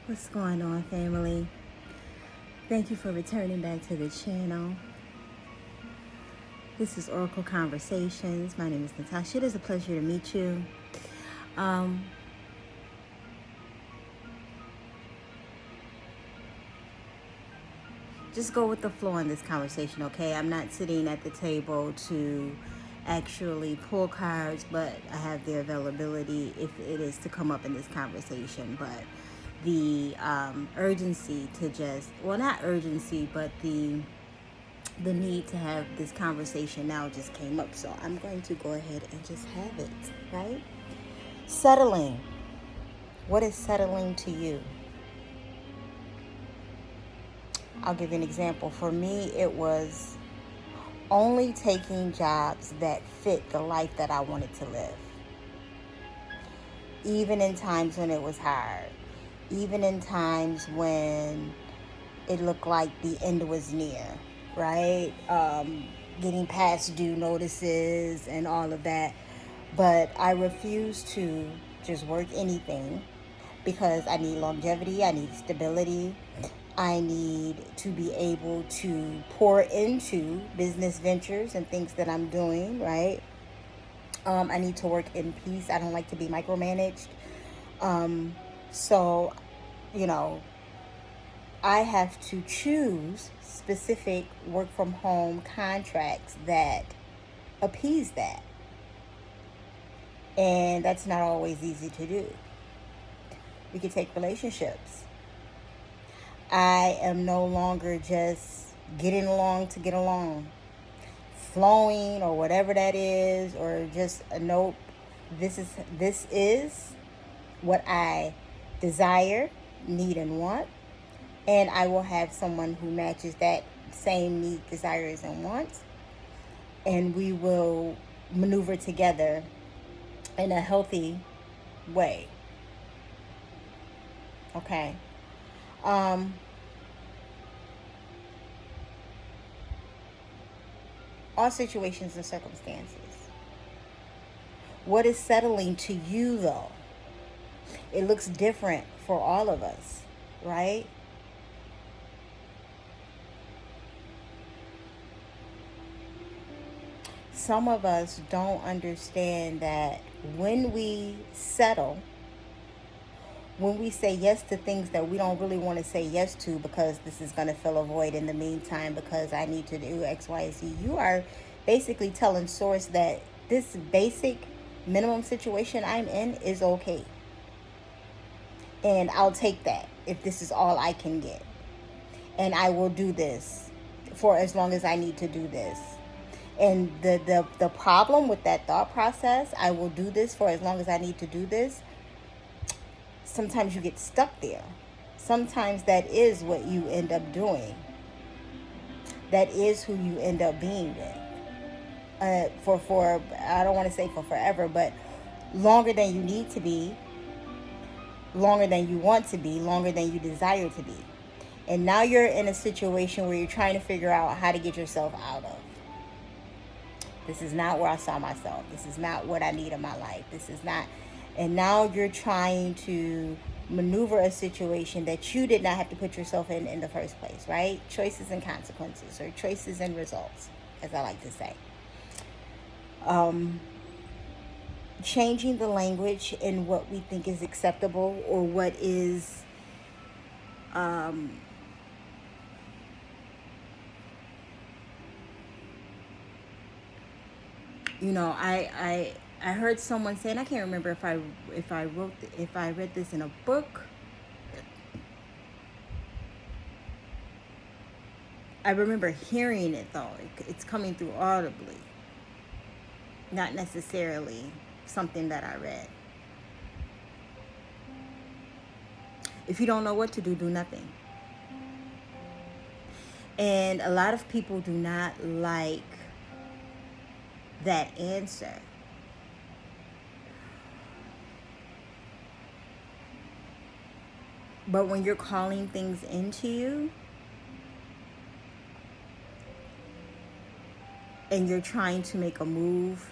What's going on, family? Thank you for returning back to the channel. This is Oracle Conversations. My name is Natasha. It is a pleasure to meet you. Just go with the flow in this conversation, okay? I'm not sitting at the table to actually pull cards, but I have the availability if it is to come up in this conversation. But the urgency to just, well, not urgency, but the need to have this conversation now just came up. So I'm going to go ahead and just have it, right? Settling. What is settling to you? I'll give you an example. For me, it was only taking jobs that fit the life that I wanted to live. Even in times when it was hard. Even in times when it looked like the end was near, right? Getting past due notices and all of that. But I refuse to just work anything because I need longevity, I need stability. I need to be able to pour into business ventures and things that I'm doing, right? I need to work in peace. I don't like to be micromanaged. So, I have to choose specific work from home contracts that appease that. And that's not always easy to do. We could take relationships. I am no longer just getting along to get along, flowing or whatever that is, or just a nope. This is what I desire, need, and want, and I will have someone who matches that same need, desires, and wants, and we will maneuver together in a healthy way. Okay. All situations and circumstances. What is settling to you, though? It looks different for all of us, right? Some of us don't understand that when we settle, when we say yes to things that we don't really want to say yes to because this is going to fill a void in the meantime because I need to do X, Y, Z, you are basically telling Source that this basic minimum situation I'm in is okay. And I'll take that if this is all I can get. And I will do this for as long as I need to do this. And the problem with that thought process, I will do this for as long as I need to do this, sometimes you get stuck there. Sometimes that is what you end up doing. That is who you end up being with. For I don't want to say for forever, but longer than you need to be, longer than you want to be, longer than you desire to be. And now you're in a situation where you're trying to figure out how to get yourself out of. This is not where I saw myself. This is not what I need in my life. This is not. And now you're trying to maneuver a situation that you did not have to put yourself in the first place, right? Choices and consequences, or choices and results, as I like to say. Changing the language in what we think is acceptable or what is I heard someone say, and I can't remember if I read this in a book. I remember hearing it though. It's coming through audibly, not necessarily something that I read. If you don't know what to do, do nothing. And a lot of people do not like that answer. But when you're calling things into you and you're trying to make a move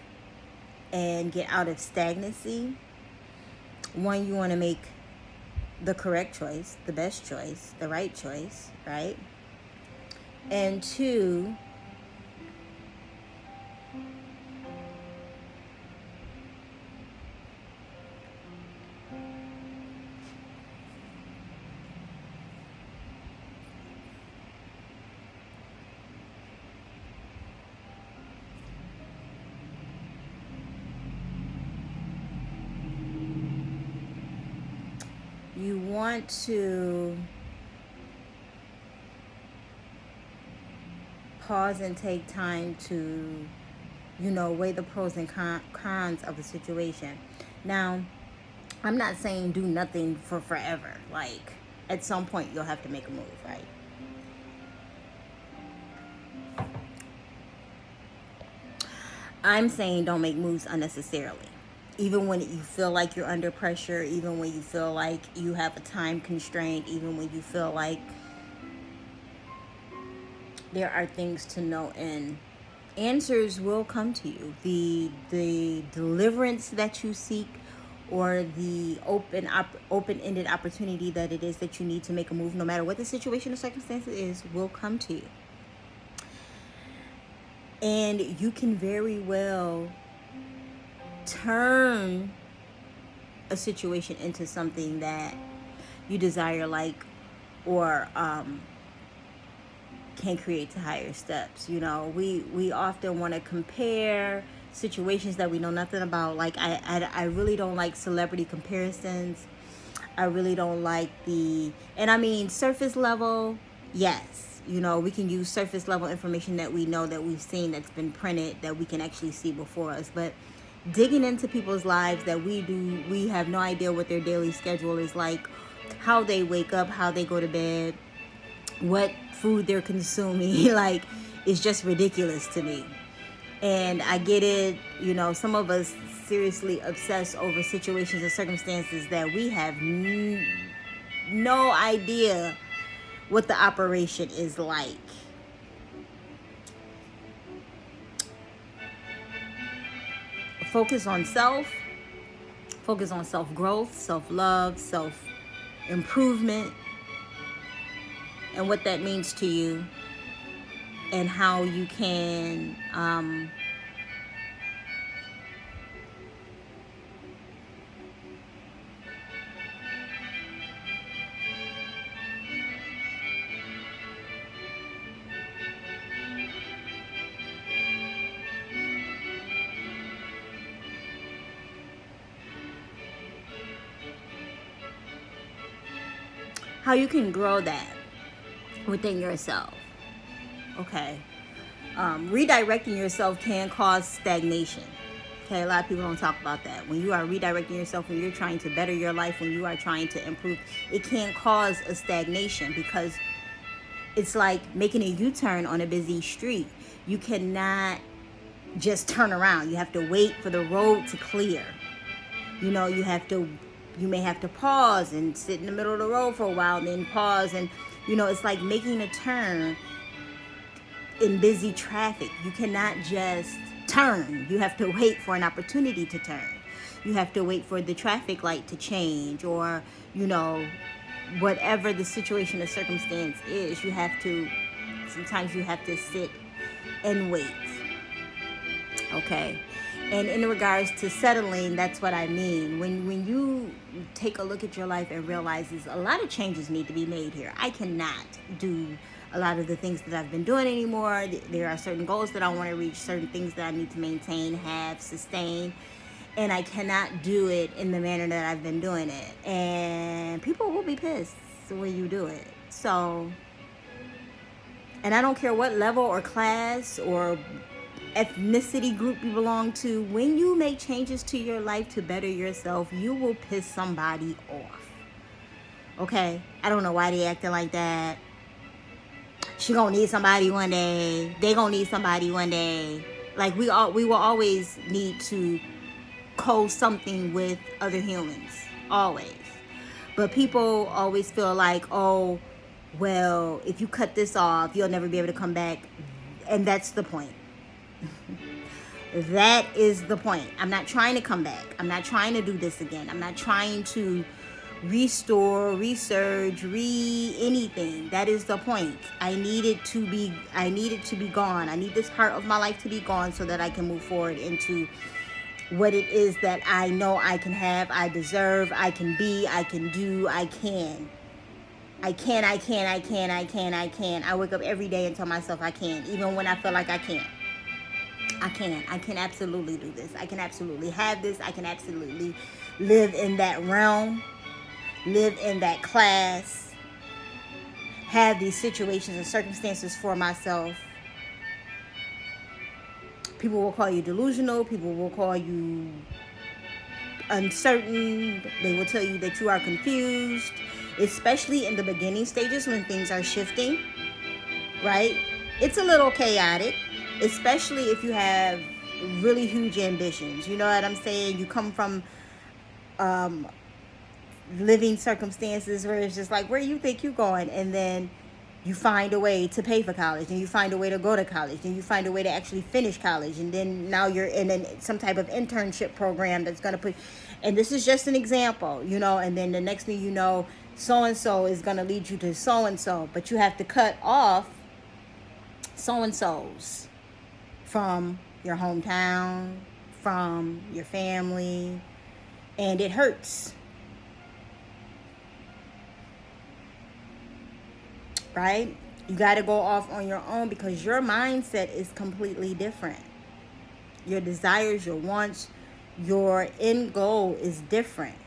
and get out of stagnancy, one, you want to make the correct choice, the best choice, the right choice, right? And 2, you want to pause and take time to, weigh the pros and cons of a situation. Now, I'm not saying do nothing for forever. Like, at some point, you'll have to make a move, right? I'm saying don't make moves unnecessarily. Even when you feel like you're under pressure, even when you feel like you have a time constraint, even when you feel like there are things to know, and answers will come to you. The deliverance that you seek, or the open-ended opportunity that it is that you need to make a move, no matter what the situation or circumstances is, will come to you. And you can very well turn a situation into something that you desire, or can create to higher steps. We often want to compare situations that we know nothing about. Like, I really don't like celebrity comparisons. I really don't like and I mean, surface level, yes. We can use surface level information that we know, that we've seen, that's been printed, that we can actually see before us. But digging into people's lives that we have no idea what their daily schedule is like, how they wake up, how they go to bed, what food they're consuming, like, it's just ridiculous to me. And I get it, some of us seriously obsess over situations and circumstances that we have no idea what the operation is like. Focus on self-growth, self-love, self-improvement, and what that means to you, and how you can grow that within yourself. Okay. Redirecting yourself can cause stagnation. Okay, a lot of people don't talk about that. When you are redirecting yourself, when you're trying to better your life, when you are trying to improve, it can cause a stagnation, because it's like making a U-turn on a busy street. You cannot just turn around. You have to wait for the road to clear. You may have to pause and sit in the middle of the road for a while, and then pause, and it's like making a turn in busy traffic. You cannot just turn. You have to wait for an opportunity to turn. You have to wait for the traffic light to change, or whatever the situation or circumstance is. Sometimes you have to sit and wait. Okay. And in regards to settling, that's what I mean. When you take a look at your life and realizes a lot of changes need to be made here. I cannot do a lot of the things that I've been doing anymore. There are certain goals that I want to reach, certain things that I need to maintain, have, sustain. And I cannot do it in the manner that I've been doing it. And people will be pissed when you do it. So, and I don't care what level or class or ethnicity group you belong to, when you make changes to your life to better yourself, you will piss somebody off. Okay? I don't know why they acting like that. She gonna need somebody one day. They gonna need somebody one day. Like, we will always need to something with other humans. Always. But people always feel like, oh, well, if you cut this off, you'll never be able to come back. And that's the point. That is the point. I'm not trying to come back. I'm not trying to do this again. I'm not trying to restore, resurge, anything. That is the point. I need it to be gone. I need this part of my life to be gone so that I can move forward into what it is that I know I can have, I deserve, I can be, I can do, I can. I wake up every day and tell myself I can, even when I feel like I can't. I can absolutely do this. I can absolutely have this. I can absolutely live in that realm, live in that class, have these situations and circumstances for myself. People will call you delusional. People will call you uncertain. They will tell you that you are confused, especially in the beginning stages when things are shifting, right? It's a little chaotic, especially if you have really huge ambitions. You know what I'm saying? You come from living circumstances where it's just like, where you think you're going? And then you find a way to pay for college, and you find a way to go to college, and you find a way to actually finish college, and then now you're in some type of internship program that's going to put, and this is just an example, you know, and then the next thing you know, so-and-so is going to lead you to so-and-so, but you have to cut off so-and-sos from your hometown, from your family, and it hurts. Right? You got to go off on your own because your mindset is completely different. Your desires, your wants, your end goal is different.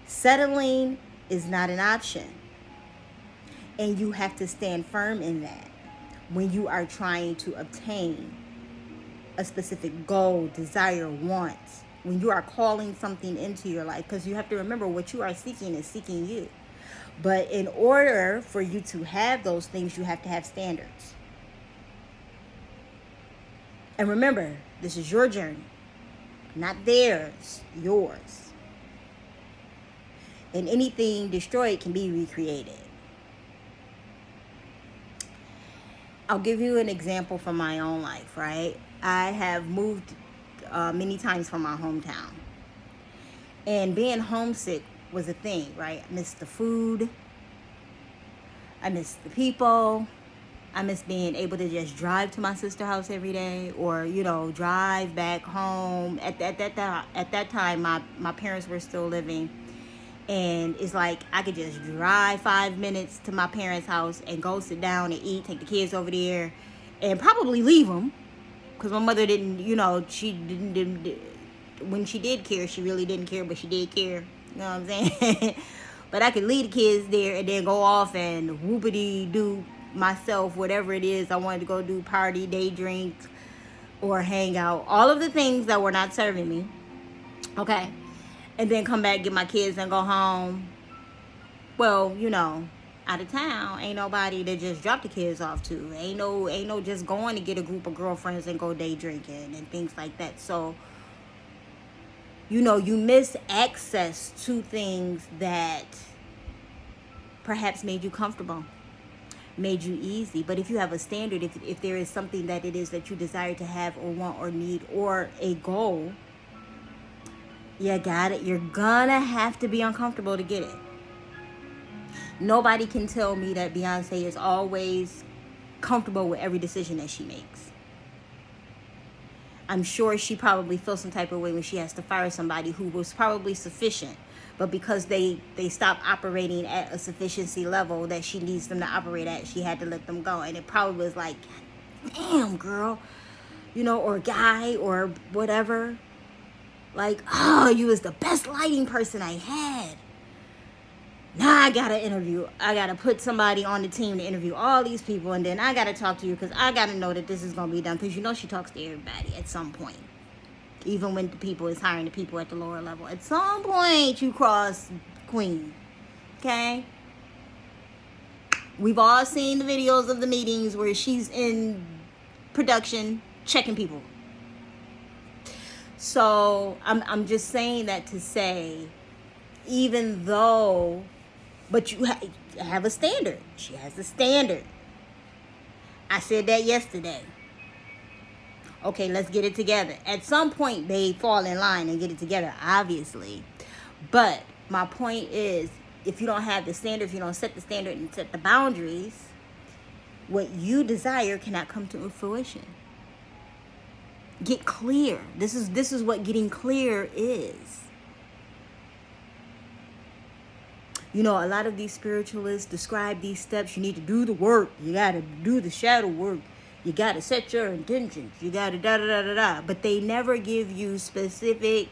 Settling is not an option. And you have to stand firm in that when you are trying to obtain a specific goal, desire, want. When you are calling something into your life, because you have to remember what you are seeking is seeking you. But in order for you to have those things, you have to have standards. And remember, this is your journey, not theirs, yours. And anything destroyed can be recreated. I'll give you an example from my own life, right? I have moved many times from my hometown. And being homesick was a thing, right? I missed the food. I missed the people. I missed being able to just drive to my sister's house every day, or, you know, drive back home. At that time, my parents were still living. And it's like I could just drive 5 minutes to my parents' house and go sit down and eat, take the kids over there, and probably leave them. Because my mother didn't, you know, she didn't, when she did care, she really didn't care, but she did care. You know what I'm saying? But I could leave the kids there and then go off and whoopity do myself, whatever it is I wanted to go do, party, day drink, or hang out. All of the things that were not serving me. Okay. And then come back, get my kids, and go home. Well, you know, out of town, ain't nobody to just drop the kids off to. Ain't no just going to get a group of girlfriends and go day drinking and things like that. So, you know, you miss access to things that perhaps made you comfortable, made you easy. But if you have a standard, if there is something that it is that you desire to have or want or need or a goal, you got it. You're gonna have to be uncomfortable to get it. Nobody can tell me that Beyonce is always comfortable with every decision that she makes. I'm sure she probably feels some type of way when she has to fire somebody who was probably sufficient. But because they stopped operating at a sufficiency level that she needs them to operate at, she had to let them go. And it probably was like, damn, girl. You know, or guy or whatever. Like, oh, you was the best lighting person I had. Now I got to interview. I got to put somebody on the team to interview all these people. And then I got to talk to you because I got to know that this is going to be done. Because you know she talks to everybody at some point. Even when the people is hiring the people at the lower level. At some point you cross queen. Okay? We've all seen the videos of the meetings where she's in production checking people. So I'm just saying that to say, even though, but you have a standard. She has a standard. I said that yesterday. Okay, let's get it together. At some point, they fall in line and get it together, obviously. But my point is, if you don't have the standard, if you don't set the standard and set the boundaries, what you desire cannot come to fruition. Get clear. This is what getting clear is. You know, a lot of these spiritualists describe these steps. You need to do the work. You got to do the shadow work. You got to set your intentions. You got to da-da-da-da-da. But they never give you specific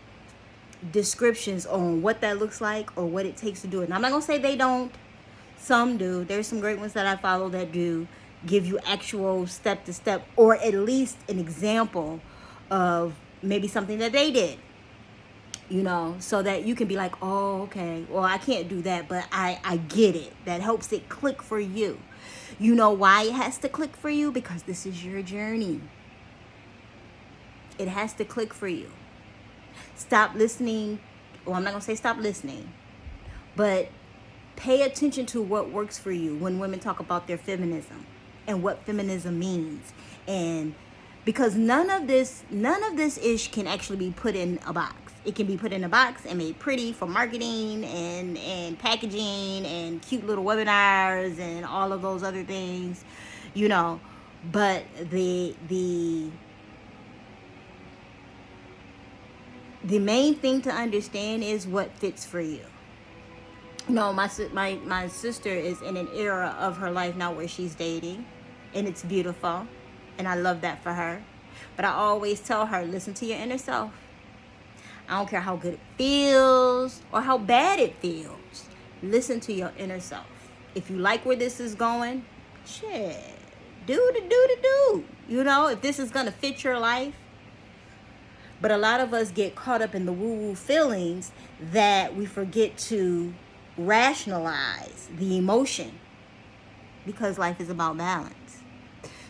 descriptions on what that looks like or what it takes to do it. And I'm not going to say they don't. Some do. There's some great ones that I follow that do give you actual step-to-step, or at least an example of maybe something that they did. You know, so that you can be like, oh, okay, well, I can't do that, but I get it. That helps it click for you. You know why it has to click for you? Because this is your journey. It has to click for you. Stop listening. Well, I'm not going to say stop listening, but pay attention to what works for you when women talk about their feminism and what feminism means. And because none of this ish can actually be put in a box. It can be put in a box and made pretty for marketing and packaging and cute little webinars and all of those other things, you know. But the main thing to understand is what fits for you. No, my sister is in an era of her life now where she's dating, and it's beautiful, and I love that for her. But I always tell her, listen to your inner self. I don't care how good it feels or how bad it feels. Listen to your inner self. If you like where this is going, shit, do. You know, if this is going to fit your life. But a lot of us get caught up in the woo-woo feelings that we forget to rationalize the emotion, because life is about balance.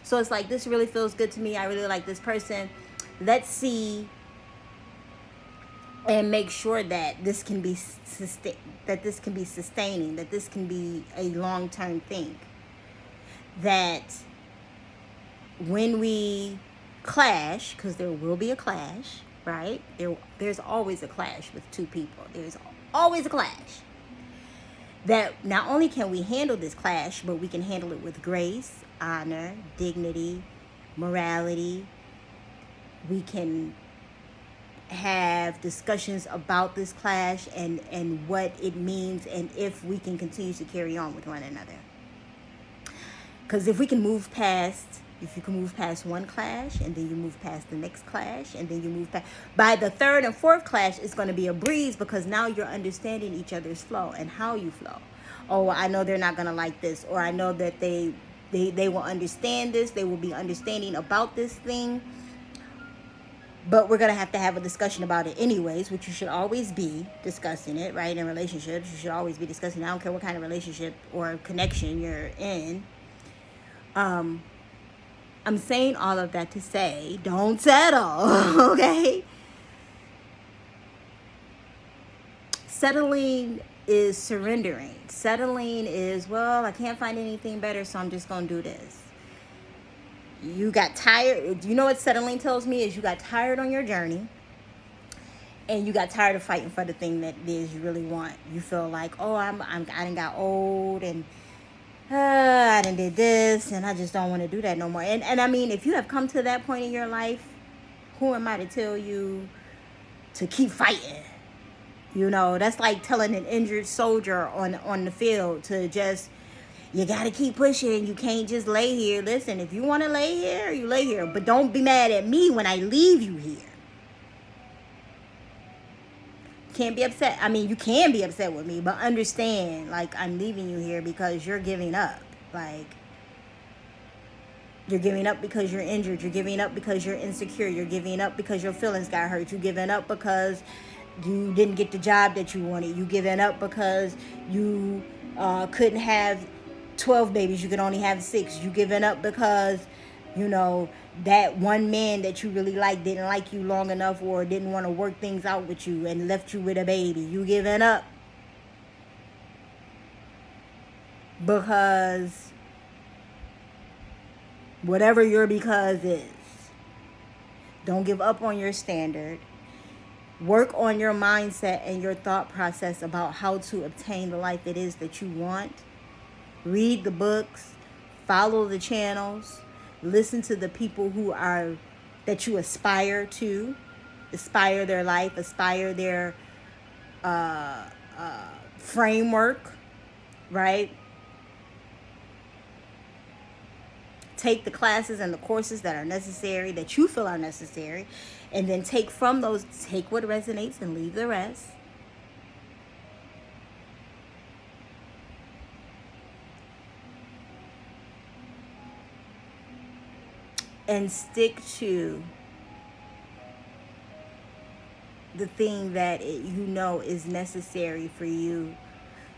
So it's like, this really feels good to me. I really like this person. Let's see and make sure that this can be sustaining, that this can be a long-term thing. That when we clash, because there will be a clash, right? There's always a clash with two people. There's always a clash. That not only can we handle this clash, but we can handle it with grace, honor, dignity, morality. We can have discussions about this clash and what it means, and if we can continue to carry on with one another. Because if you can move past one clash, and then you move past the next clash, and then you move past, by the third and fourth clash, it's going to be a breeze, because now you're understanding each other's flow and how you flow. Oh, I know they're not going to like this, or I know that they will understand this. They will be understanding about this thing. But we're going to have a discussion about it anyways, which you should always be discussing it, right? In relationships, you should always be discussing it. I don't care what kind of relationship or connection you're in. I'm saying all of that to say, don't settle, okay? Settling is surrendering. Settling is, well, I can't find anything better, so I'm just going to do this. You got tired. You know what settling tells me is you got tired on your journey, and you got tired of fighting for the thing that it is you really want. You feel like, oh, I done got old, and I done did this, and I just don't want to do that no more. And I mean, if you have come to that point in your life, who am I to tell you to keep fighting? You know, that's like telling an injured soldier on the field to just, you got to keep pushing. You can't just lay here. Listen, if you want to lay here, you lay here. But don't be mad at me when I leave you here. Can't be upset. I mean, you can be upset with me, but understand, like, I'm leaving you here because you're giving up. Like, you're giving up because you're injured. You're giving up because you're insecure. You're giving up because your feelings got hurt. You're giving up because you didn't get the job that you wanted. You giving up because you couldn't have 12 babies. You could only have 6. You giving up because, you know, that one man that you really liked didn't like you long enough, or didn't want to work things out with you and left you with a baby. You giving up because whatever your because is. Don't give up on your standard. Work on your mindset and your thought process about how to obtain the life it is that you want. Read the books, follow the channels, listen to the people who are that you aspire to, aspire their life, aspire their framework, right? Take the classes and the courses that are necessary, that you feel are necessary, and then take from those, take what resonates and leave the rest. And stick to the thing that you know is necessary for you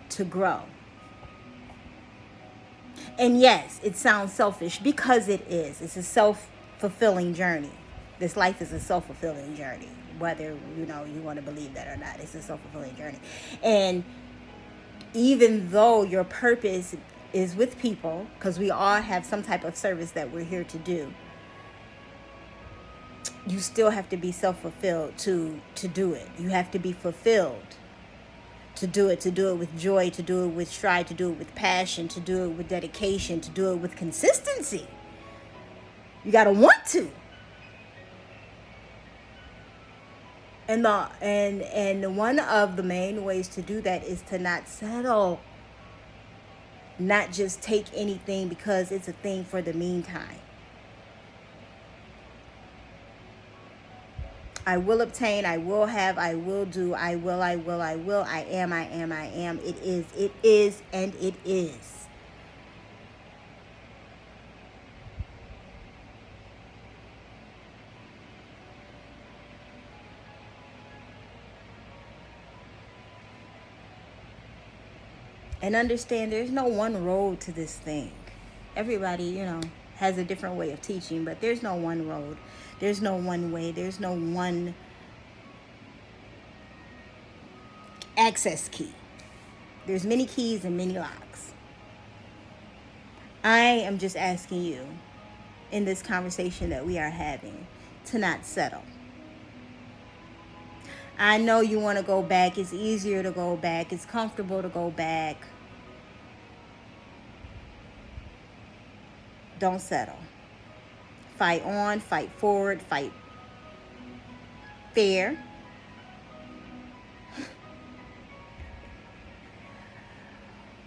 to grow. And yes, it sounds selfish because it is. It's a self-fulfilling journey. This life is a self-fulfilling journey, whether you want to believe that or not. It's a self-fulfilling journey. And even though your purpose is with people, because we all have some type of service that we're here to do, you still have to be self-fulfilled to do it. You have to be fulfilled to do it with joy, to do it with stride, to do it with passion, to do it with dedication, to do it with consistency. You got to want to. And one of the main ways to do that is to not settle. Not just take anything because it's a thing for the meantime. I will obtain, I will have, I will do, I will, I am, it is, and it is. And understand there's no one road to this thing. Everybody, has a different way of teaching, but there's no one road. There's no one way. There's no one access key. There's many keys and many locks. I am just asking you in this conversation that we are having to not settle. I know you want to go back. It's easier to go back. It's comfortable to go back. Don't settle. Fight on, fight forward, fight fair.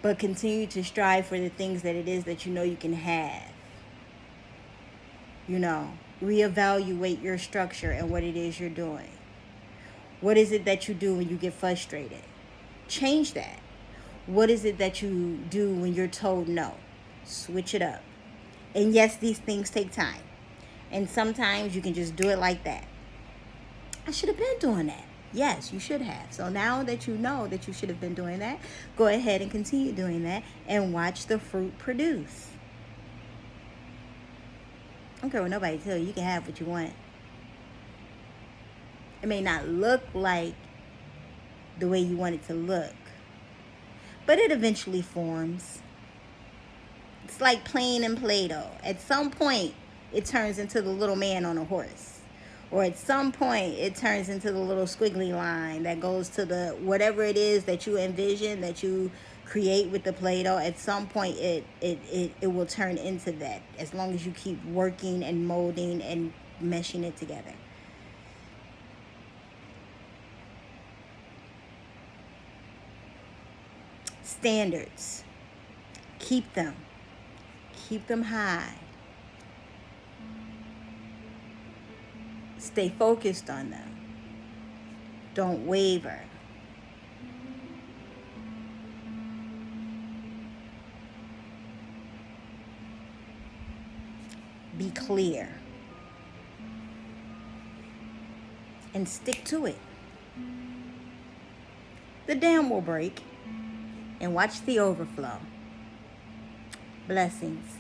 But continue to strive for the things that it is that you know you can have. Reevaluate your structure and what it is you're doing. What is it that you do when you get frustrated? Change that. What is it that you do when you're told no? Switch it up. And yes, these things take time. And sometimes you can just do it like that. I should have been doing that. Yes, you should have. So now that you know that you should have been doing that, go ahead and continue doing that and watch the fruit produce. I don't care what nobody tells you. You can have what you want. It may not look like the way you want it to look, but it eventually forms. It's like playing in Play-Doh. At some point, it turns into the little man on a horse. Or at some point, it turns into the little squiggly line that goes to the whatever it is that you envision, that you create with the Play-Doh. At some point, it will turn into that, as long as you keep working and molding and meshing it together. Standards. Keep them. Keep them high. Stay focused on them. Don't waver. Be clear. And stick to it. The dam will break. And watch the overflow. Blessings.